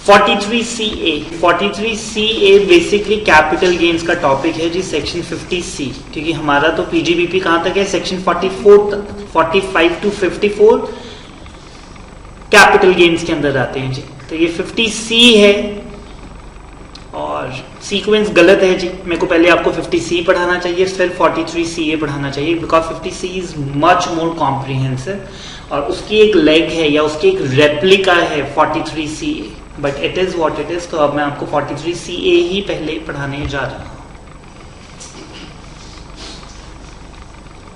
43CA 43CA basically capital gains का topic है जी, section 50C, क्योंकि हमारा तो पीजीबीपी कहां तक है, सेक्शन 44 तक, 45 to 54 कैपिटल गेन्स के अंदर आते हैं जी। तो ये 50C है और सीक्वेंस गलत है जी, मेरे को पहले आपको 50C पढ़ाना चाहिए फिर 43CA पढ़ाना चाहिए, because 50C is much more comprehensive और उसकी एक लेग है या उसकी एक रेप्लिका है 43CA, but it is what it is. तो अब मैं आपको 43CA ही पहले पढ़ाने जा रहा हूं,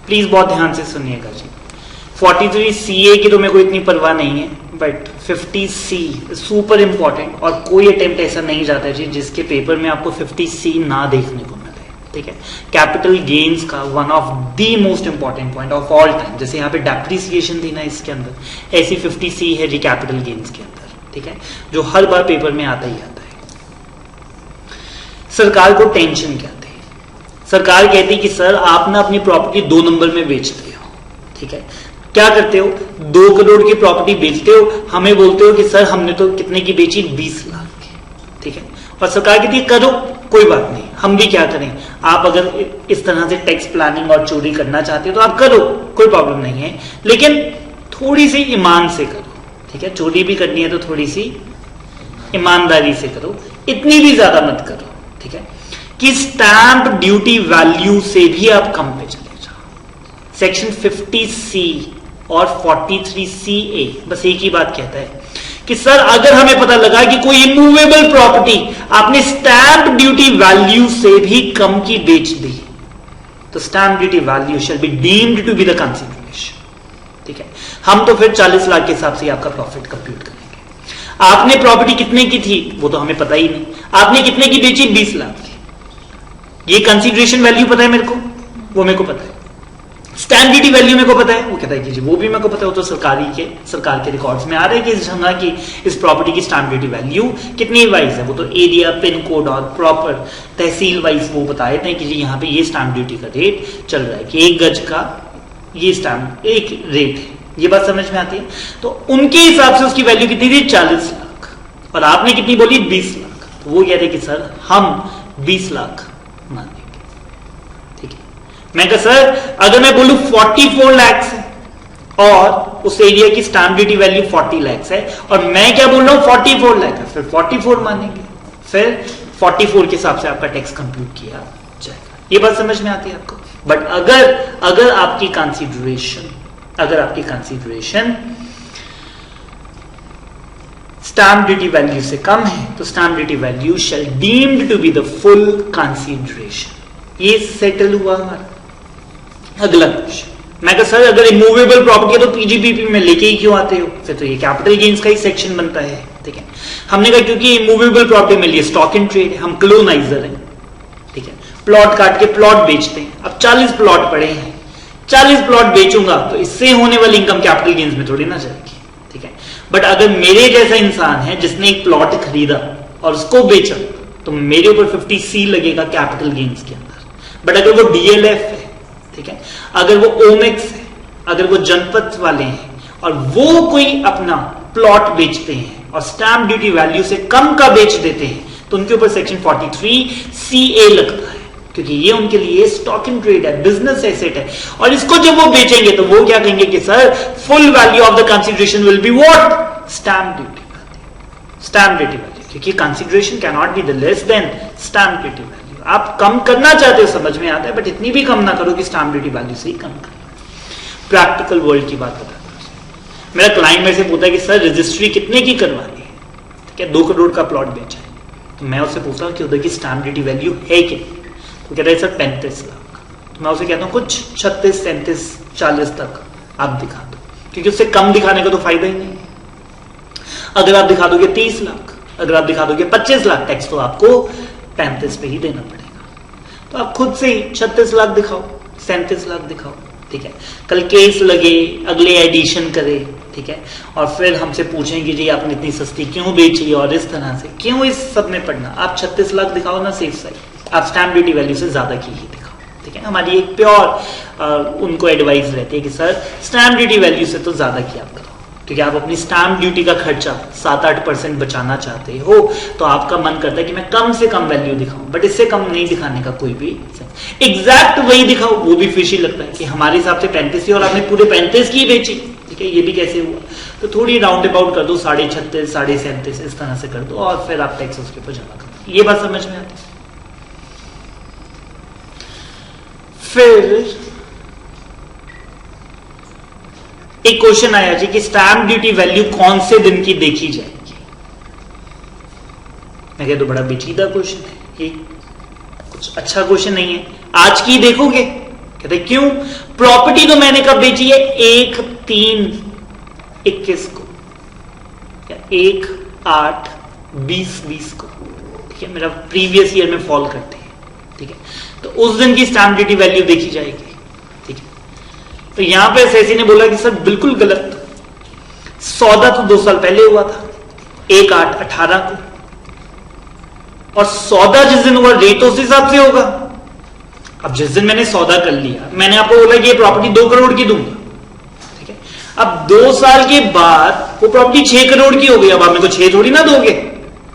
प्लीज बहुत ध्यान से सुनिएगा जी। 43CA की तो मेरे को इतनी परवाह नहीं है, बट 50C सुपर इंपॉर्टेंट और कोई अटेम्प्ट ऐसा नहीं जाता है जी जिसके पेपर में आपको 50C ना देखने को मिले, ठीक है। कैपिटल गेन्स का one of the most important point of all time, जैसे यहाँ पे डेप्रिसिएशन थी ना इसके अंदर, ऐसी 50C है जी कैपिटल गेन्स के अंदर, ठीक है, जो हर बार पेपर में आता ही आता है। सरकार को टेंशन क्या थी, सरकार कहती कि सर आप ना अपनी प्रॉपर्टी 2 नंबर में बेचते हो, ठीक है, क्या करते हो, 2 करोड़ की प्रॉपर्टी बेचते हो, हमें बोलते हो कि सर हमने तो कितने की बेची, 20 लाख की, ठीक है, और सरकार कहती है करो कोई बात नहीं, हम भी क्या करें, आप अगर इस तरह से टैक्स प्लानिंग और चोरी करना चाहते हो तो आप करो, कोई प्रॉब्लम नहीं है, लेकिन थोड़ी सी ईमान से करो, ठीक है, चोरी भी करनी है तो थोड़ी सी ईमानदारी से करो, इतनी भी ज्यादा मत करो, ठीक है, कि स्टैंप ड्यूटी वैल्यू से भी आप कम पे चले जाओ। सेक्शन 50C और 43CA बस एक ही बात कहता है कि सर अगर हमें पता लगा कि कोई इमूवेबल प्रॉपर्टी आपने स्टैंप ड्यूटी वैल्यू से भी कम की बेच दी, तो stamp duty value shall be deemed to be the consideration, ठीक है। हम तो फिर 40 लाख के हिसाब से आपका प्रॉफिट कंप्यूट करेंगे। आपने प्रॉपर्टी कितने की थी वो तो हमें पता ही नहीं, आपने कितने की बेची, 20 लाख की, ये कंसिडरेशन वैल्यू पता है मेरे को, वो मेरे को पता है, स्टैंप ड्यूटी वैल्यू मेरे को पता है, वो कहता है कि जी वो भी मेरे को पता है, वो तो सरकार के रिकॉर्ड्स में आ रहा है कि इस प्रॉपर्टी की स्टैंप ड्यूटी वैल्यू कितनी वाइज है, वो तो एरिया, पिन कोड और प्रॉपर तहसील वाइज वो बताए थे कि जी यहाँ पे ये स्टैंप ड्यूटी का रेट चल रहा है कि 1 गज का ये स्टैंप एक रेट है, ये बात समझ में आती है। तो उनके हिसाब से उसकी वैल्यू कितनी थी, 40 लाख, और आपने कितनी बोली, 20 लाख, तो वो कहते कि सर हम 20 लाख मानेंगे, ठीक है। मैं कहा सर अगर मैं बोलूं 44 लाख है और उस एरिया की स्टैंप ड्यूटी वैल्यू 40 लाख है और मैं क्या बोल रहा हूं 44 लाख है, फिर 44 मानेंगे, फिर 44 के हिसाब से आपका टैक्स कंप्यूट किया जाएगा। ये बात समझ में आती है आपको। बट अगर आपकी कंसीडरेशन स्टैंप ड्यूटी वैल्यू से कम है तो stamp duty value shall deemed to be the full consideration. ये सेटल हुआ हमारा। अगला क्वेश्चन, मैं कहा सर अगर इमूवेबल प्रॉपर्टी है तो पीजीबीपी में लेके ही क्यों आते हो, फिर तो ये कैपिटल गेन्स का ही सेक्शन बनता है, ठीक है। हमने कहा क्योंकि इमूवेबल प्रॉपर्टी में लिए स्टॉक इन ट्रेड है, हम क्लोनाइजर हैं, ठीक है, प्लॉट काट के प्लॉट बेचते हैं। अब 40 प्लॉट पड़े हैं, 40 प्लॉट बेचूंगा तो इससे होने वाली इनकम कैपिटल गेन्स में थोड़ी ना जाएगी, ठीक है। बट अगर मेरे जैसा इंसान है जिसने एक प्लॉट खरीदा और उसको बेचा तो मेरे ऊपर 50C लगेगा कैपिटल गेन्स के अंदर। बट अगर वो डीएलएफ है, ठीक है, अगर वो ओमेक्स है, अगर वो जनपद वाले हैं और वो कोई अपना प्लॉट बेचते हैं और स्टैंप ड्यूटी वैल्यू से कम का बेच देते हैं तो उनके ऊपर सेक्शन 43CA लगता है, क्योंकि ये उनके लिए स्टॉक इन ट्रेड है, बिजनेस एसेट है। और इसको जब वो बेचेंगे तो वो क्या कहेंगे कि sir full value of the consideration will be what, stamp duty value, stamp duty value, क्योंकि consideration can not be the less than stamp duty value. आप कम करना चाहते हो, समझ में आता है, बट इतनी भी कम ना करो कि स्टैंप ड्यूटी वैल्यू से ही कम करो। प्रैक्टिकल वर्ल्ड की बात बताता हूं। मेरा क्लाइंट मेरे से पूछता है कि सर रजिस्ट्री कितने की करवानी है, ठीक है, 2 करोड़ का प्लॉट बेचा है, तो मैं उससे पूछता हूँ कि उधर की स्टैंप ड्यूटी वैल्यू है कितनी, तो कहता है सर 35 लाख। तो मैं उसे कहता हूँ कुछ 36, 37, 40 तक आप दिखा दो, क्योंकि उससे कम दिखाने का तो फायदा ही नहीं है। अगर आप दिखा दोगे 30 लाख, अगर आप दिखा दोगे 25 लाख, टैक्स तो आपको 35 पे ही देना पड़ेगा। तो आप खुद से ही 36 लाख दिखाओ, 37 लाख दिखाओ, ठीक है। कल केस लगे, अगले एडिशन करे, ठीक है, और फिर हमसे पूछेंगे जी आपने इतनी सस्ती क्यों बेची, और इस तरह से क्यों इस सब में पड़ना। आप 36 लाख दिखाओ ना, सेफ साइड, आप स्टैंप ड्यूटी वैल्यू से ज्यादा की ही दिखाओ, ठीक है। हमारी एक प्योर उनको एडवाइस रहती है कि सर स्टैंप ड्यूटी वैल्यू से तो ज्यादा की आप करो, क्योंकि आप अपनी स्टैंप ड्यूटी का खर्चा 7-8% बचाना चाहते हो, तो आपका मन करता है कि मैं कम से कम वैल्यू दिखाऊं, बट इससे कम नहीं दिखाने का कोई भी एग्जैक्ट वही दिखाओ, वो भी फिशी लगता है कि हमारे हिसाब से 35 थी और आपने पूरे 35 की बेची। ठीक है, ये भी कैसे हुआ? तो थोड़ी राउंड अबाउट कर दो, 36.5, 37.5 इस तरह से कर दो और फिर आप टैक्स उसके ऊपर जमा कर दो। ये बात समझ में आती है? फिर एक क्वेश्चन आया जी कि स्टैंप ड्यूटी वैल्यू कौन से दिन की देखी जाएगी? मैं कहता तो बड़ा पेचीदा क्वेश्चन है, ये कुछ अच्छा क्वेश्चन नहीं है। आज की देखोगे? कहते क्यों? प्रॉपर्टी तो मैंने कब बेची है? 1/3/21 को या 1/8/2020 को। ठीक है, मेरा प्रीवियस ईयर में फॉल करते हैं। ठीक है, तो उस दिन की स्टैंप ड्यूटी वैल्यू देखी जाएगी। ठीक है, तो यहां पे सेसी ने बोला कि सर बिल्कुल गलत, सौदा तो 2 साल पहले हुआ था 1/8/18 को, और सौदा जिस दिन हुआ रेट उस हिसाब से होगा। अब जिस दिन मैंने सौदा कर लिया, मैंने आपको बोला कि ये प्रॉपर्टी 2 करोड़ की दूंगा। ठीक है, अब 2 साल के बाद वो प्रॉपर्टी 6 करोड़ की हो गई। अब आप मेरे को 6 थोड़ी ना दोगे,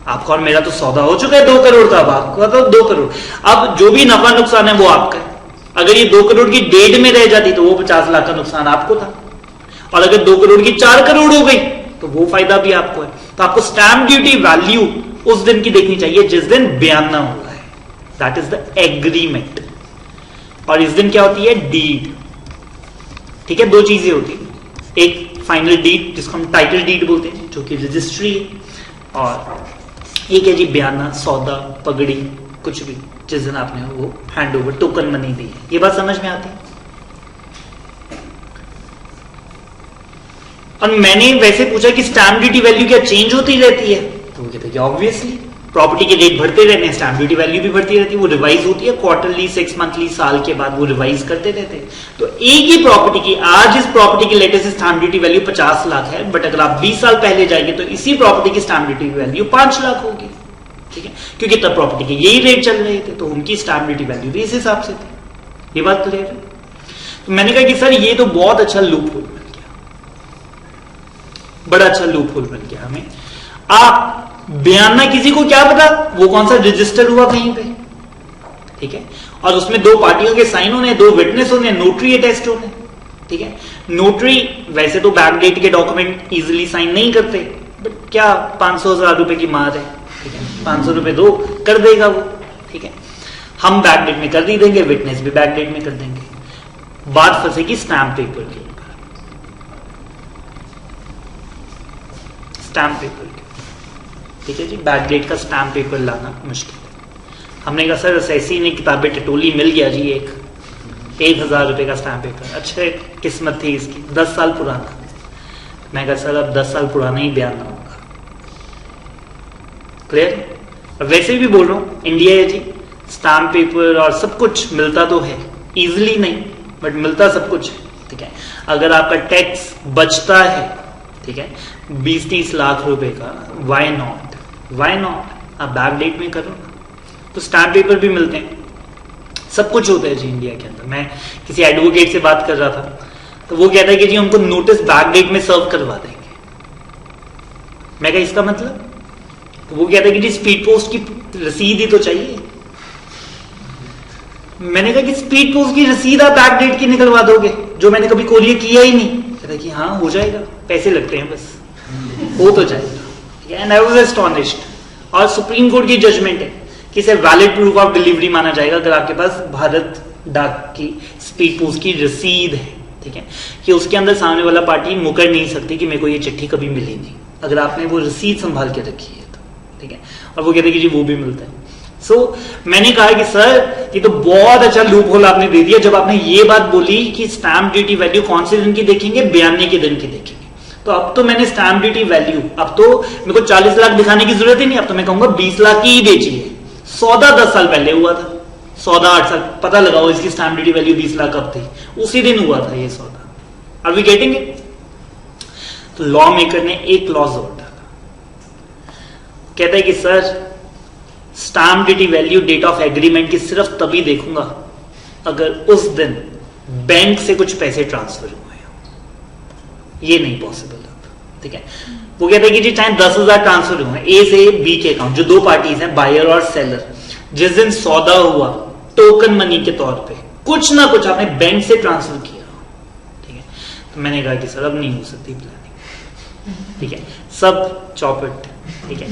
आपका और मेरा तो सौदा हो चुका है 2 करोड़ का, अब आपका तो 2 करोड़। अब जो भी नफा नुकसान है वो आपका है। अगर ये 2 करोड़ की डेट में रह जाती तो वो 50 लाख का नुकसान आपको था, और अगर 2 करोड़ की 4 करोड़ हो गई तो वो फायदा भी आपको है। तो आपको स्टैंप ड्यूटी वैल्यू उस दिन की देखनी चाहिए जिस दिन बयाना हुआ है, दैट इज द एग्रीमेंट। और इस दिन क्या होती है? डीड। ठीक है, 2 चीजें होती है, एक फाइनल डीड जिसको हम टाइटल डीड बोलते हैं जो कि रजिस्ट्री है, और एक है जी बयाना, सौदा, पगड़ी, कुछ भी जिस दिन आपने वो हैंड ओवर टोकन मनी दी है। ये बात समझ में आती है? और मैंने वैसे पूछा कि स्टैंप ड्यूटी वैल्यू क्या चेंज होती रहती है? तो वो कहते हैं ऑब्वियसली प्रॉपर्टी के रेट बढ़ते रहते हैं, स्टैंप ड्यूटी वैल्यू भी बढ़ती रहती है, वो रिवाइज होती है क्वार्टरली, 6 मंथली, साल के बाद वो रिवाइज करते रहते हैं। तो एक ही प्रॉपर्टी की, आज इस प्रॉपर्टी की latest stamp duty value 50 lakh है, बट अगर आप 20 साल पहले जाएंगे तो इसी प्रॉपर्टी की स्टैंप ड्यूटी वैल्यू 5 लाख होगी। ठीक है, क्योंकि तब प्रॉपर्टी के यही रेट चल रहे थे, तो उनकी स्टैंप ड्यूटी वैल्यू भी इस हिसाब से थी। ये बात क्लियर है? तो मैंने कहा कि सर ये तो बहुत अच्छा लूप होल बन गया, बड़ा अच्छा लूप होल बन गया हमें। आप बयाना किसी को क्या पता वो कौन सा रजिस्टर हुआ कहीं पे? ठीक है, और उसमें 2 पार्टियों के साइन होने, 2 विटनेस होने, नोटरी अटेस्ट होने। ठीक है, नोटरी वैसे तो बैकडेट के डॉक्यूमेंट इजीली साइन नहीं करते, बट क्या 500,000 रुपए की मार है। ठीक है, 500 रुपए दो, कर देगा वो। ठीक है, हम बैकडेट में कर दी देंगे, विटनेस भी बैकडेट में कर देंगे। बात फंसेगी स्टैंप पेपर के ऊपर, स्टैंप पेपर के। ठीक है जी, बैकडेट का स्टैंप पेपर लाना मुश्किल है। हमने कहा सर ऐसी नहीं किताबें टटोली मिल गया जी, 1,000 रुपए का स्टैंप पेपर। अच्छा किस्मत थी इसकी, 10 साल पुराना। मैं कहा सर अब 10 साल पुराना ही बयान ना होगा। क्लियर? वैसे भी बोल रहा हूं, इंडिया है जी, स्टैंप पेपर और सब कुछ मिलता तो है, इजिली नहीं बट मिलता सब कुछ है। ठीक है, अगर आपका टैक्स बचता है, ठीक है, 20-30 लाख रुपए का, वाई नॉट आप बैक डेट में करो ना, तो स्टैंप पेपर भी मिलते हैं, सब कुछ होता है जी इंडिया के अंदर। मैं किसी एडवोकेट से बात कर रहा था, तो वो कहता है कि जी हमको नोटिस बैक डेट में सर्व करवा देंगे। मैं कहा इसका मतलब? तो वो कहता है कि जी स्पीड पोस्ट की रसीद ही तो चाहिए। मैंने कहा कि स्पीड पोस्ट की रसीद आप बैक डेट की निकलवा दोगे, जो मैंने कभी कोरियर किया ही नहीं। कहता है कि हाँ हो जाएगा, पैसे लगते हैं बस, हो तो जाएगा। And I was astonished. और सुप्रीम कोर्ट की जजमेंट है कि इसे वैलिड प्रूफ ऑफ डिलीवरी माना जाएगा अगर आपके पास भारत डाक की स्पीड पोस्ट की रसीद है। ठीक है, कि उसके अंदर सामने वाला पार्टी मुकर नहीं सकती कि मेरे को ये चिट्ठी कभी मिली नहीं, अगर आपने वो रसीद संभाल के रखी है तो। ठीक है, और वो कहते हैं कि जी वो भी मिलता है। सो मैंने कहा कि सर ये तो बहुत अच्छा लूप होल आपने दे दिया जब आपने ये बात बोली कि स्टैंप ड्यूटी वैल्यू कौन से दिन की देखेंगे, बयाने के दिन की देखेंगे। तो अब तो मैंने स्टैंप ड्यूटी वैल्यू, अब तो मेरे को 40 लाख दिखाने की जरूरत ही नहीं, अब तो मैं कहूंगा 20 लाख की ही बेची है। सौदा 10 साल पहले हुआ था, सौदा 8 साल, पता लगाओ इसकी स्टैंप ड्यूटी वैल्यू 20 लाख कब थी, उसी दिन हुआ था ये सौदा। Are we getting it? तो लॉ मेकर ने एक लॉ जोड़ डाला, कहता है कि sir stamp duty value date of agreement की सिर्फ तभी देखूंगा अगर उस दिन बैंक से कुछ पैसे ट्रांसफर हुए हो। ये नहीं पॉसिबल अब, ठीक है। वो कहते हैं कि जी चाहे 10,000 ट्रांसफर हुए ए से बी के अकाउंट, जो दो पार्टीज हैं बायर और सेलर, जिस दिन सौदा हुआ टोकन मनी के तौर पे कुछ ना कुछ आपने बैंक से ट्रांसफर किया, ठीक है। तो मैंने कहा कि सर अब नहीं हो सकती प्लानिंग, ठीक है, सब चौपट, ठीक है,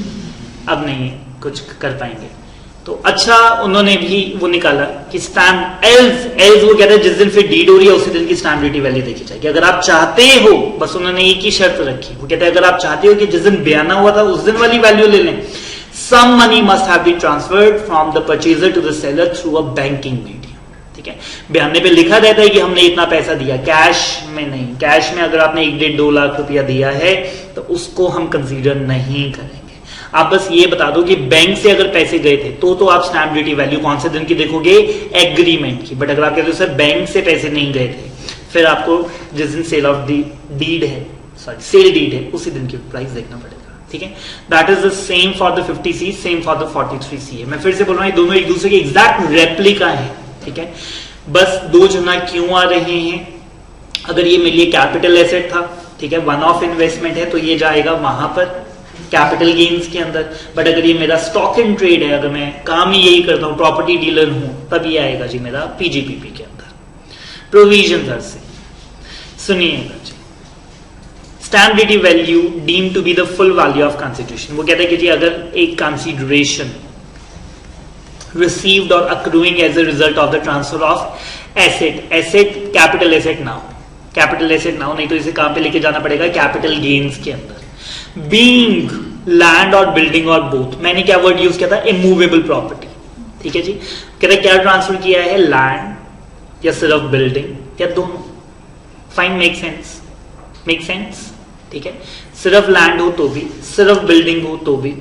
अब नहीं कुछ कर पाएंगे। तो अच्छा उन्होंने भी वो निकाला कि स्टैम्प एल्स वो कहते हैं जिस दिन फिर डीड हो रही है उसी दिन की स्टैम्प ड्यूटी वैल्यू देखी जाएगी। अगर आप चाहते हो, बस उन्होंने एक ही शर्त रखी, वो कहते हैं अगर आप चाहते हो कि जिस दिन बयाना हुआ था उस दिन वाली वैल्यू ले लें, some money must have been transferred from the purchaser to the seller through a banking medium, ठीक है। बयाने पे लिखा रहता है कि हमने इतना पैसा दिया, कैश में नहीं। कैश में अगर आपने 1-1.5-2 लाख रुपया दिया है तो उसको हम कंसीडर नहीं करेंगे। आप बस ये बता दो कि बैंक से अगर पैसे गए थे तो आप स्टैम्प ड्यूटी वैल्यू कौन से दिन की देखोगे, एग्रीमेंट की। बट अगर आप कहते हो सर बैंक से पैसे नहीं गए थे, फिर आपको जिस दिन सेल ऑफ डीड है, सॉरी सेल डीड है, उसी दिन की प्राइस देखना पड़ेगा, ठीक है। That is the same for the 50C, same for the 43C है। मैं फिर से बोल रहा हूं ये दोनों एक दूसरे के एग्जैक्ट रेप्लिका है, ठीक है। बस दो जना क्यों आ रहे हैं, अगर ये मेरे लिए कैपिटल एसेट था, ठीक है, वन ऑफ इन्वेस्टमेंट है, तो ये जाएगा वहां पर कैपिटल गेन्स के अंदर। बट अगर ये मेरा स्टॉक इन ट्रेड है, अगर मैं काम ही यही करता हूं, प्रॉपर्टी डीलर हूं, तब ये आएगा जी मेरा पीजीपीपी के अंदर, प्रोविजन से। सुनिएगा जी, stamp duty value deem to be the full value of consideration. वो कहते हैं कि जी अगर एक कंसिडरेशन रिसीव्ड और accruing as a result of the transfer of asset capital asset ना हो, कैपिटल एसेट ना हो, नहीं तो इसे कहां पे लेके जाना पड़ेगा, कैपिटल गेन्स के अंदर। बीइंग लैंड और बिल्डिंग और बोथ, मैंने क्या वर्ड यूज किया था, इमूवेबल प्रॉपर्टी, ठीक है जी। कहते हैं क्या ट्रांसफर किया है, लैंड या सिर्फ बिल्डिंग या दोनों, fine, make sense, make sense, ठीक है। सिर्फ लैंड हो तो भी, सिर्फ बिल्डिंग हो तो भी,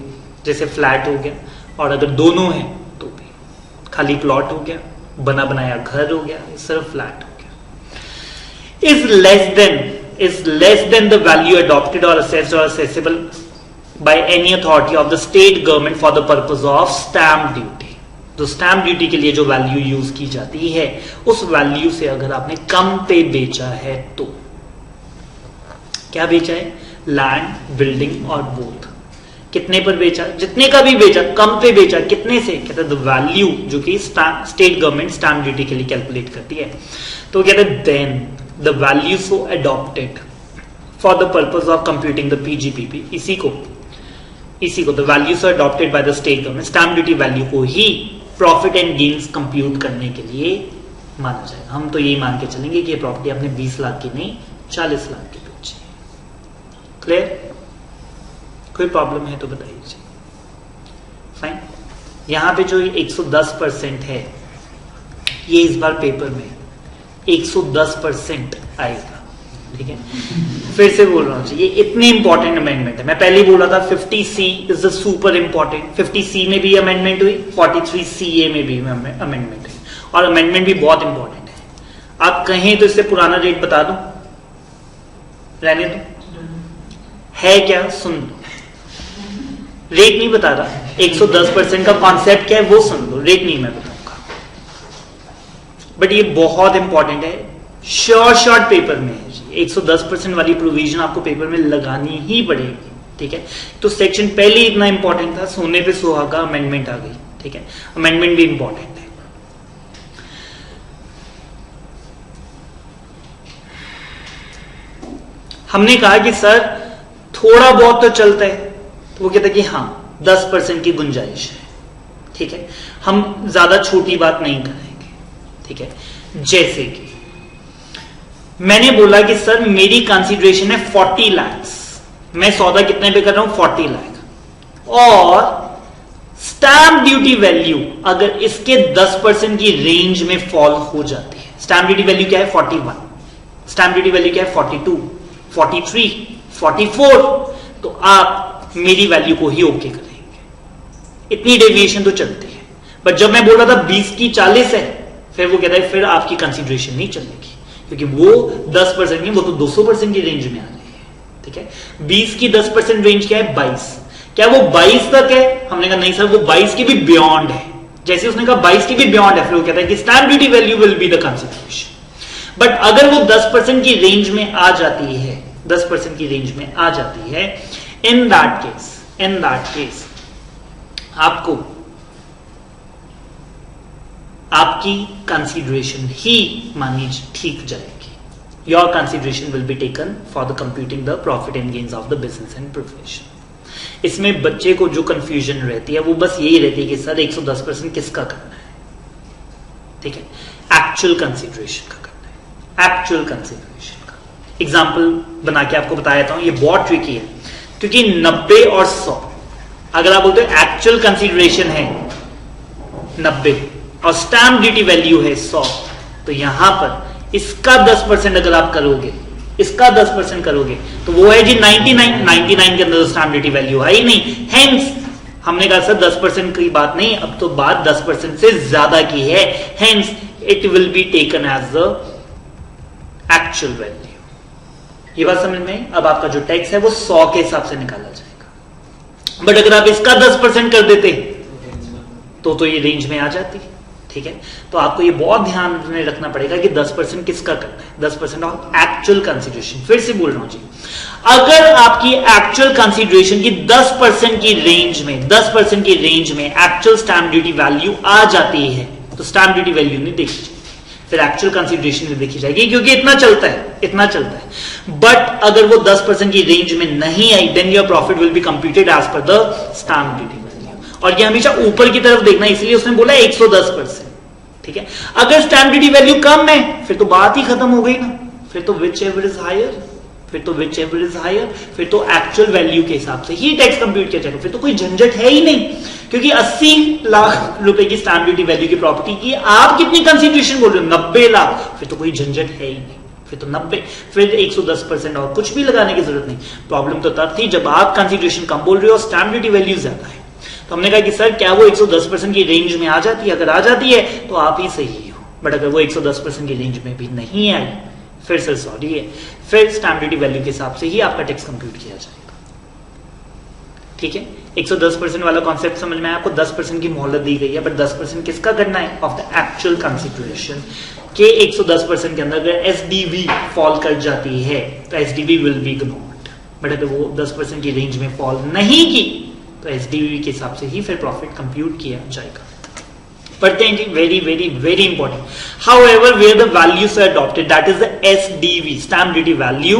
जैसे फ्लैट हो गया, और अगर दोनों है तो भी, खाली प्लॉट हो गया, बना बनाया घर हो गया, सिर्फ फ्लैट हो गया। is less than the value adopted or assessed or assessable by any authority of the state government for the purpose of stamp duty। तो स्टैम्प ड्यूटी के लिए जो वैल्यू यूज की जाती है, उस वैल्यू से अगर आपने कम पे बेचा है तो, क्या बेचा है, लैंड, बिल्डिंग और बोथ, कितने पर बेचा, जितने का भी बेचा, कम पे बेचा, कितने से, कहते हैं द वैल्यू, जो कि स्टेट गवर्नमेंट स्टैम्प ड्यूटी के लिए कैलकुलेट करती है। तो कहते हैं then the value so adopted for the purpose of computing the PGPP, इसी को the value so adopted by the state government, stamp duty value को ही profit and gains compute करने के लिए माना जाएगा। हम तो यही मान के चलेंगे कि ये प्रॉपर्टी आपने 20 लाख की नहीं 40 लाख की बेची। क्लियर? कोई प्रॉब्लम है तो बताइए। फाइन। यहां पे जो 110% है, ये इस बार पेपर में 110% आएगा, ठीक है। फिर से बोल रहा हूं, ये इतनी इंपॉर्टेंट अमेंडमेंट है। मैं पहले ही बोला था 50C is the super important, 50C में भी अमेंडमेंट हुई, 43CA में भी अमेंडमेंट हुई, और अमेंडमेंट भी बहुत इंपॉर्टेंट है। आप कहें तो इससे पुराना रेट बता दूं, रहने दो, है क्या, सुन लो, रेट नहीं बता रहा, 110% का कॉन्सेप्ट क्या है वो सुन लो, रेट नहीं मैं बताऊंगा। बट ये बहुत इंपॉर्टेंट है, शॉर्ट पेपर में है, 110% वाली प्रोविजन आपको पेपर में लगानी ही पड़ेगी, ठीक है। तो सेक्शन पहले ही इतना इंपॉर्टेंट था, सोने पे सुहागा, अमेंडमेंट आ गई, ठीक है। अमेंडमेंट भी इंपॉर्टेंट है। हमने कहा कि सर थोड़ा बहुत तो चलता है, तो वो कहता है कि हाँ 10% की गुंजाइश है, ठीक है, हम ज्यादा छोटी बात नहीं करेंगे, ठीक है। जैसे कि मैंने बोला कि सर मेरी कंसीडरेशन है 40 लाख, मैं सौदा कितने पे कर रहा हूं 40 लाख, और स्टैंप ड्यूटी वैल्यू अगर इसके 10% की रेंज में फॉल हो जाती है, स्टैंप ड्यूटी वैल्यू क्या है 41, स्टैंप ड्यूटी वैल्यू क्या है 42, 43, 44, तो आप मेरी वैल्यू को ही ओके करेंगे। इतनी डेविएशन तो चलती है। बट जब मैं बोल रहा था 20 की 40 है, फिर वो कहता है फिर आपकी कंसीडरेशन नहीं चलेगी, क्योंकि वो 10% नहीं, वो तो 200% की रेंज में आ रही है, ठीक है। 20 की 10% रेंज क्या है 22, क्या वो 22 तक है? हमने कहा नहीं सर, वो 22 की भी बियॉन्ड है। जैसे उसने कहा 22 की भी बियॉन्ड है, फिर वो कहता है कि stamp duty value will be the consideration. But अगर वो 10% की रेंज में आ जाती है, 10% की रेंज में आ जाती है, इन दैट केस आपको आपकी कंसीडरेशन ही मानी ठीक जाएगी. Your consideration will be taken for the computing the profit and gains of the business and profession. इसमें बच्चे को जो कंफ्यूजन रहती है वो बस यही रहती है कि सर 110% किसका करना है. ठीक है, एक्चुअल कंसीडरेशन का करना है, एक्चुअल कंसीडरेशन का. एग्जाम्पल बना के आपको बता देता हूं, ये बहुत ट्रिकी है क्योंकि 90 और 100, अगर आप बोलते हो एक्चुअल कंसीडरेशन है 90 और स्टैम्प ड्यूटी वैल्यू है 100, तो यहां पर इसका 10% अगर आप करोगे, इसका 10% करोगे तो वो है जी 99 के अंदर स्टैम्प ड्यूटी वैल्यू है ही नहीं. हेंस हमने कहा सर 10% की बात नहीं, अब तो बात 10% से ज्यादा की है. Hence it will be taken as the actual value. ये बात समझ में? अब आपका जो टैक्स है वो 100 के हिसाब से निकाला जाएगा. बट अगर आप इसका 10% कर देते तो ये रेंज में आ जाती. ठीक है, तो आपको ये बहुत ध्यान में रखना पड़ेगा कि 10% किसका करना है, 10% ऑफ एक्चुअल कंसीडरेशन. फिर से बोल रहा हूं जी, अगर आपकी एक्चुअल कंसीडरेशन की 10% की रेंज में, 10% की रेंज में एक्चुअल स्टैम्प ड्यूटी वैल्यू आ जाती है तो स्टैम्प ड्यूटी वैल्यू नहीं देखी जाएगी, फिर एक्चुअल कंसीडरेशन में देखी जाएगी क्योंकि इतना चलता है. बट अगर वो 10% की रेंज में नहीं आई, then your profit will be computed as per the stamp duty value. और ये हमेशा ऊपर की तरफ देखना, इसलिए उसने बोला 110%. ठीक है, अगर स्टैम्प ड्यूटी वैल्यू कम है फिर तो बात ही खत्म हो गई ना. फिर तो विच एवर इज हायर, फिर तो एक्चुअल वैल्यू के हिसाब से ही टैक्स कंप्यूट किया जाएगा. फिर तो कोई झंझट है ही नहीं क्योंकि 80 लाख रुपए की स्टैम्प ड्यूटी वैल्यू की प्रॉपर्टी की आप कितनी कंसीडरेशन बोल रहे हो, 90 लाख. फिर तो कोई झंझट है ही नहीं, फिर तो 90, फिर 110% और कुछ भी लगाने की जरूरत नहीं. प्रॉब्लम तो तब थी जब आप कंसीडरेशन कम बोल रहे हो, स्टैम्प ड्यूटी वैल्यू ज्यादा है. तो हमने कहा कि सर क्या वो 110% की रेंज में आ जाती है? अगर आ जाती है तो आप ही सही हो, बट अगर वो 110% की रेंज में भी नहीं आई फिर सर सॉरी है, फिर स्टैम्प ड्यूटी वैल्यू के हिसाब से ही आपका टैक्स कंप्यूट किया जाएगा. ठीक है, 110% वाला कॉन्सेप्ट समझ में आया आपको? 10% की मोहलत दी गई है, बट 10% किसका करना है? ऑफ द एक्चुअल कंसीडरेशन के 110% के अंदर अगर एसडीवी फॉल कर जाती है तो SDV will be ignored. But अगर वो 10% की रेंज में फॉल नहीं की तो एसडीवी के हिसाब से ही फिर प्रॉफिट कंप्यूट किया जाएगा. पढ़ते हैं जी, very very very important. However where the values are adopted, that is the SDV, stamp duty value,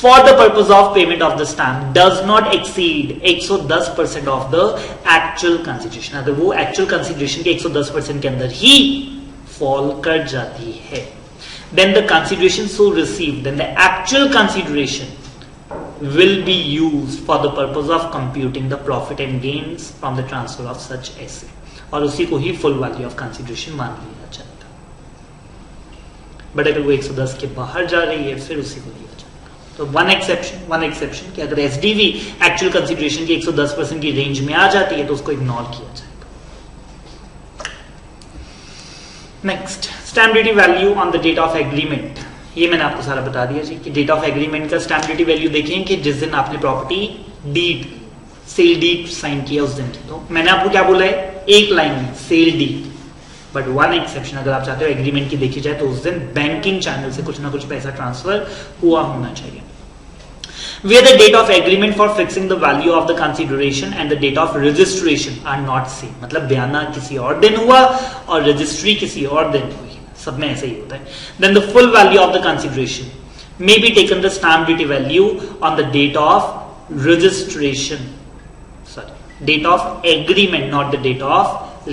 for the purpose of payment of the stamp does not exceed 110% of the actual consideration. अगर वो actual consideration के 110% के अंदर ही fall कर जाती है, then the consideration so received, then the actual consideration will be used for the purpose of computing the profit and gains from the transfer of such asset. और उसी को ही फुल वैल्यू ऑफ कंसीडरेशन मान लिया जाता. But अगर वो 110 के बाहर जा रही है फिर उसी को लिया जाएगा. तो वन एक्सेप्शन कि अगर एसडीवी एक्चुअल कंसीडरेशन की 110% की रेंज में आ जाती है तो उसको इग्नोर किया जाएगा. Next, stamp duty value on the date of agreement. ये मैंने आपको सारा बता दिया जी कि डेट ऑफ एग्रीमेंट का स्टैम्प ड्यूटी वैल्यू देखें कि जिस दिन आपने property deed, sale deed sign किया उस दिन. तो मैंने आपको क्या बोला है, एक लाइन में sale deed. But one exception, अगर आप चाहते हो एग्रीमेंट की देखी जाए तो उस दिन बैंकिंग चैनल से कुछ ना कुछ पैसा ट्रांसफर हुआ होना चाहिए. Where the date of agreement for fixing the value of the consideration and the date of registration are not same. मतलब बयाना किसी और दिन हुआ और रजिस्ट्री किसी और दिन हुई, सब में ऐसे ही होता है. Then the full value of the consideration may be taken the stamp duty value on the date of registration. Sorry, date of agreement, not the date of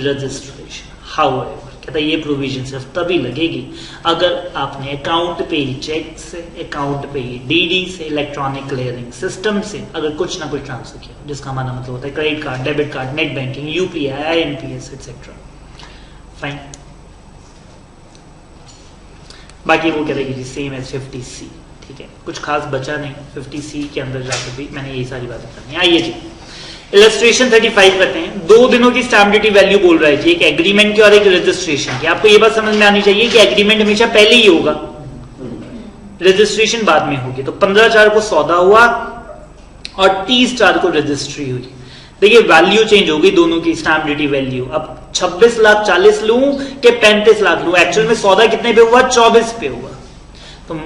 registration. However, कहता है ये प्रोविजन सिर्फ तभी लगेगी अगर आपने अकाउंट पे ही check से, अकाउंट पे ही डीडी से, इलेक्ट्रॉनिक क्लियरिंग सिस्टम से अगर कुछ ना कुछ ट्रांसफर किया, जिसका हमारा मतलब होता है credit card, debit card, net banking, UPI, IMPS etcetera. Fine. बाकी वो कह रही सेम एज 50C. ठीक है, कुछ खास बचा नहीं. 50C के अंदर जाकर भी मैंने यही सारी बातें करनी. आइए जी, इलस्ट्रेशन 35 करते हैं. 2 दिनों की स्टैम्प ड्यूटी वैल्यू बोल रहा है जी, एक एग्रीमेंट की और एक रजिस्ट्रेशन की. आपको ये बात समझ में आनी चाहिए कि एग्रीमेंट हमेशा पहले ही होगा, रजिस्ट्रेशन बाद में होगी. तो 15/4 को सौदा हुआ और 30/4 को रजिस्ट्री हुई. देखिए वैल्यू चेंज हो गई दोनों की, स्टैम्प ड्यूटी वैल्यू. अब 26,40,000 लूं कि 35 लाख लूं. एक्चुअल में सौदा कितने पे हुआ? 24 पे हुआ. तो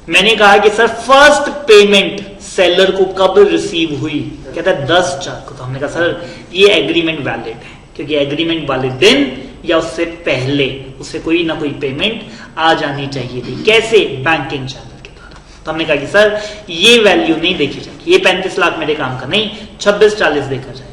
मैंने कहा कि सर फर्स्ट पेमेंट सेलर को कब रिसीव हुई, कहता है 10/4 को। तो हमने कहा सर ये एग्रीमेंट वैलिड है, क्योंकि एग्रीमेंट वाले दिन या उससे पहले उसे कोई ना कोई पेमेंट आ जानी चाहिए थी। कैसे? बैंकिंग चैनल के द्वारा। तो हमने कहा कि सर ये वैल्यू नहीं देखी जाएगी, ये 35 लाख मेरे काम का नहीं, 26-40 देखा जाएगा।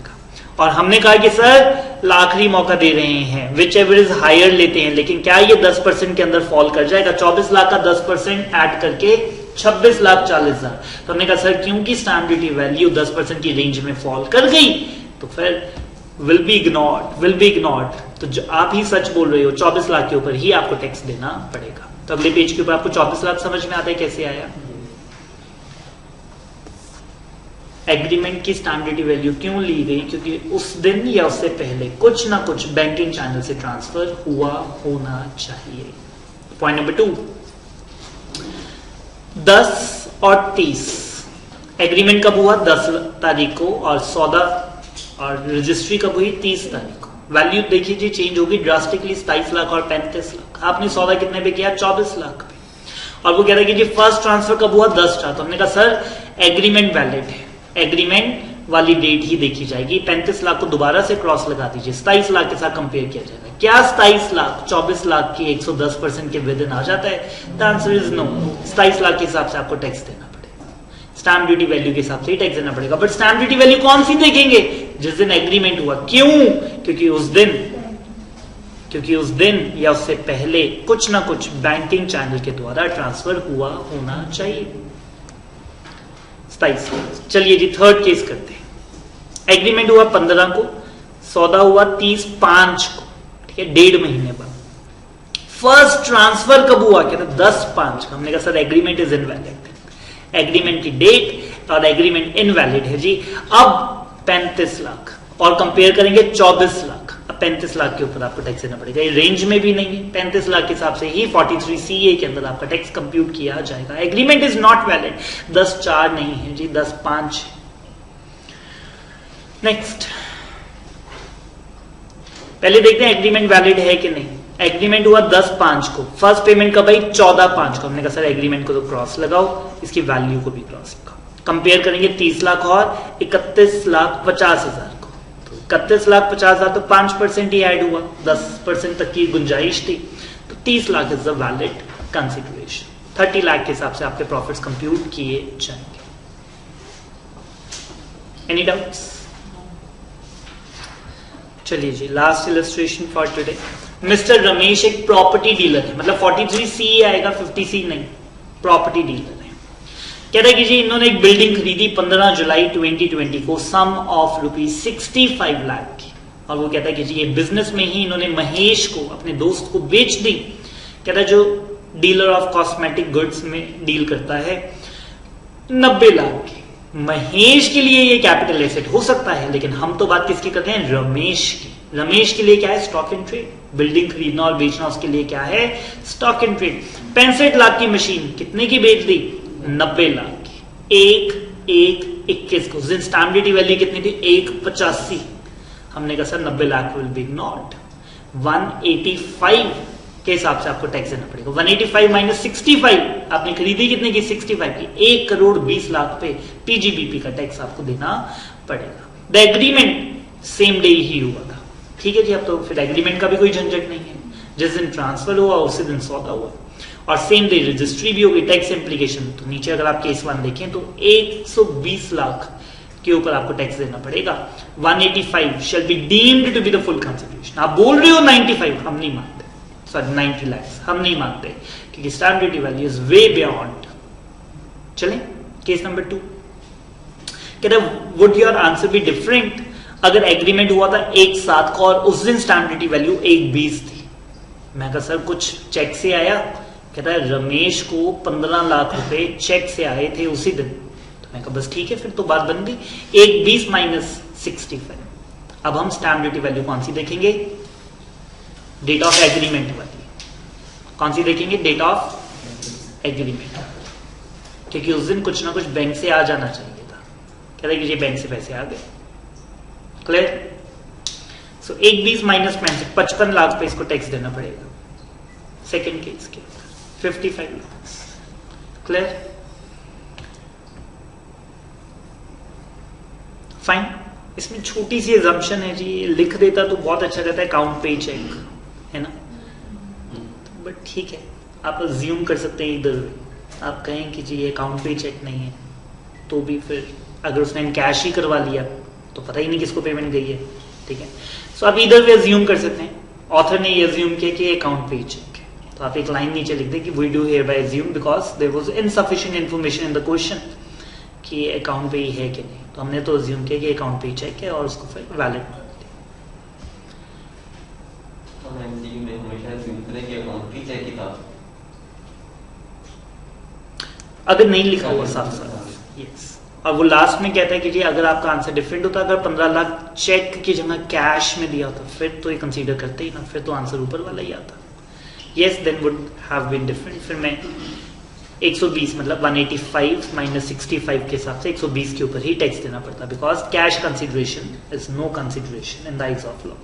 और हमने कहा कि सर आखिरी मौका दे रहे हैं, विच एवर इज हायर लेते हैं, लेकिन क्या ये 10% के अंदर फॉल कर जाएगा? 24 लाख का 10% ऐड करके 26,40,000। तो हमने कहा सर क्योंकि स्टैम्प ड्यूटी वैल्यू 10% की रेंज में फॉल कर गई तो फिर विल बी इग्नोर्ड। तो जो आप ही सच बोल रहे हो, 24 लाख के ऊपर ही आपको टैक्स देना पड़ेगा। तो अगले पेज के ऊपर आपको 24 लाख समझ में आता है कैसे आया? एग्रीमेंट की स्टैम्प ड्यूटी वैल्यू क्यों ली गई? क्योंकि उस दिन या उससे पहले कुछ ना कुछ बैंकिंग चैनल से ट्रांसफर हुआ होना चाहिए। पॉइंट नंबर 2, 10 और 30 एग्रीमेंट कब हुआ? 10 तारीख को, और सौदा और रजिस्ट्री कब हुई? 30 तारीख को। वैल्यू देखिए जी चेंज होगी ड्रास्टिकली, 27 लाख और 35 लाख। आपने सौदा कितने पे किया? 24 लाख पे। और वो कह रहा है कि जी फर्स्ट ट्रांसफर कब हुआ? 10/4। तो हमने कहा सर एग्रीमेंट वैलिड है, एग्रीमेंट वाली डेट ही देखी जाएगी। 35 लाख को दोबारा से क्रॉस लगा दीजिए, 27 लाख के साथ कंपेयर किया जाएगा। क्या 27 लाख 24 लाख की 110% के विद इन आ जाता है? The answer is no. 27 lakh के हिसाब से आपको टैक्स देना पड़ेगा, स्टैम्प ड्यूटी वैल्यू के हिसाब से ही टैक्स देना पड़ेगा। बट स्टैम्प ड्यूटी वैल्यू कौन सी देखेंगे? जिस दिन एग्रीमेंट हुआ। क्यों? क्योंकि उस दिन या उससे पहले कुछ ना कुछ बैंकिंग चैनल के द्वारा ट्रांसफर हुआ होना चाहिए। 27। चलिए जी थर्ड केस करते हैं। एग्रीमेंट हुआ 15 को, सौदा हुआ 30/5 को, ठीक है, 1.5 महीने बाद। फर्स्ट ट्रांसफर कब हुआ? कहते 10/5 का। हमने कहा sir agreement is invalid, agreement की डेट और एग्रीमेंट इनवैलिड है जी। अब 35 लाख और कंपेयर करेंगे 24 लाख। अब 35 लाख के ऊपर आपको टैक्स देना पड़ेगा, ये रेंज में भी नहीं है। 35 लाख के हिसाब से ही 43CA के अंदर आपका टैक्स कंप्यूट किया जाएगा। एग्रीमेंट इज नॉट वैलिड, 10/4 नहीं है जी, 10/5। नेक्स्ट, पहले देखते हैं एग्रीमेंट वैलिड है कि नहीं। एग्रीमेंट हुआ 10/5 को, फर्स्ट पेमेंट कब आई? 14/5 को। हमने कहा सर एग्रीमेंट को तो क्रॉस लगाओ, इसकी वैल्यू को भी क्रॉस लगाओ। कंपेयर करेंगे 30 लाख और 31,50,000 को। तो 31,50,000 तो 5% ही ऐड हुआ, 10% तक की गुंजाइश थी। तो 30 lakh is the valid consideration. 30 lakh के हिसाब से आपके प्रॉफिट्स कंप्यूट किए जाएंगे। Any doubts? चलिए जी last illustration for today. Mister Ramesh एक प्रॉपर्टी डीलर है, मतलब 43C आएगा, 50C नहीं, प्रॉपर्टी डीलर है। कह रहा है कि जी इन्होंने एक बिल्डिंग खरीदी 15 जुलाई 2020 को सम ऑफ ₹65 लाख की। और वो कहता है कि जी ये बिजनेस में ही इन्होंने महेश को, अपने दोस्त को, बेच दी। कहता है जो डीलर ऑफ कॉस्मेटिक गुड्स में डील करता है, 90 लाख की। महेश के लिए ये कैपिटल एसेट हो सकता है, लेकिन हम तो बात किसकी करते हैं? रमेश की। रमेश के लिए क्या है? Stock in trade. बिल्डिंग खरीदना और बेचना उसके लिए क्या है? Stock in trade. 65 लाख की मशीन कितने की बेच दी? 90 लाख की। 1/1/21 को। उस दिन स्टैम्प ड्यूटी वैल्यू कितनी थी? 1/85। हमने कहा sir 90 lakh will be ignored. 185 के हिसाब से आपको टैक्स देना पड़ेगा। 185 माइनस 65, आपने खरीदी कितने की? 65 की। 1,20,00,000 पे PGBP का टैक्स आपको देना पड़ेगा। द एग्रीमेंट सेम डे ही हुआ था, ठीक है जी। अब तो फिर एग्रीमेंट का भी कोई झंझट नहीं है, जिस दिन ट्रांसफर हुआ उसी दिन सौदा हुआ, और सेम डे रजिस्ट्री भी होगी। टैक्स इम्प्लीकेशन तो नीचे अगर आप केस 1 देखें तो 120 लाख के ऊपर आपको टैक्स देना पड़ेगा। 185 shall be deemed to be the full consideration. आप बोल रहे हो 95, हम नहीं मानते, सॉरी 90 लाख हम नहीं मानते, क्योंकि stamp duty value is way beyond. चलें केस नंबर 2। कहते हैं would your answer be different अगर एग्रीमेंट हुआ था 1/7 को और उस दिन स्टैम्प ड्यूटी वैल्यू 1/20 थी। मैं कहा सर कुछ चेक से आया? कहता है रमेश को 15 लाख रुपए चेक से आए थे उसी दिन। तो मैं कहा बस ठीक है, फिर तो बात बन गई। 1/20 माइनस 65। अब हम स्टैम्प ड्यूटी वैल्यू कौन सी देखेंगे? डेट ऑफ एग्रीमेंट वाली। कौन सी देखेंगे? डेट ऑफ एग्रीमेंट, क्योंकि उस दिन कुछ ना कुछ बैंक से आ जाना चाहिए था। कहता है कि ये बैंक से पैसे आ गए। क्लियर? सो 1/20 माइनस 55 लाख पे इसको टैक्स देना पड़ेगा। सेकेंड केस के 55 लाख। क्लियर? फाइन। इसमें छोटी सी एजम्पशन है जी, लिख देता तो बहुत अच्छा रहता है, अकाउंट पे चेक, है ना? बट ठीक है, आप अज्यूम कर सकते हैं इधर, आप कहें कि जी ये अकाउंट पे चेक नहीं है, तो भी फिर अगर उसने कैश ही करवा लिया तो पता ही नहीं किसको पेमेंट गई है, ठीक है? सो आप इधर भी अज्यूम कर सकते हैं। ऑथर ने ये अज्यूम किया कि अकाउंट पे चेक है, तो आप एक लाइन नीचे लिख दें कि we do hereby assume because there was insufficient information in the question कि अकाउंट पे ही है कि नहीं, तो हमने तो अज्यूम किया कि अकाउंट पे ही चेक है और उसको फिर वैलिड कर दिया। हम एमसीक्यू में हमेशा अज्यूम करें कि अकाउंट पे चेक ही था, अगर नहीं लिखा हुआ साफ साफ, यस। और वो लास्ट में कहता है कि जी अगर आपका आंसर डिफरेंट होता, अगर 15 लाख चेक की जगह कैश में दिया होता, फिर तो ये कंसीडर करते ही ना, फिर तो आंसर ऊपर वाला ही आता। Yes, then would have been different. फिर मैं 120 मतलब 185 माइनस 65 के हिसाब से 120 के ऊपर ही टैक्स देना पड़ता, because cash consideration is no consideration in the eyes of law.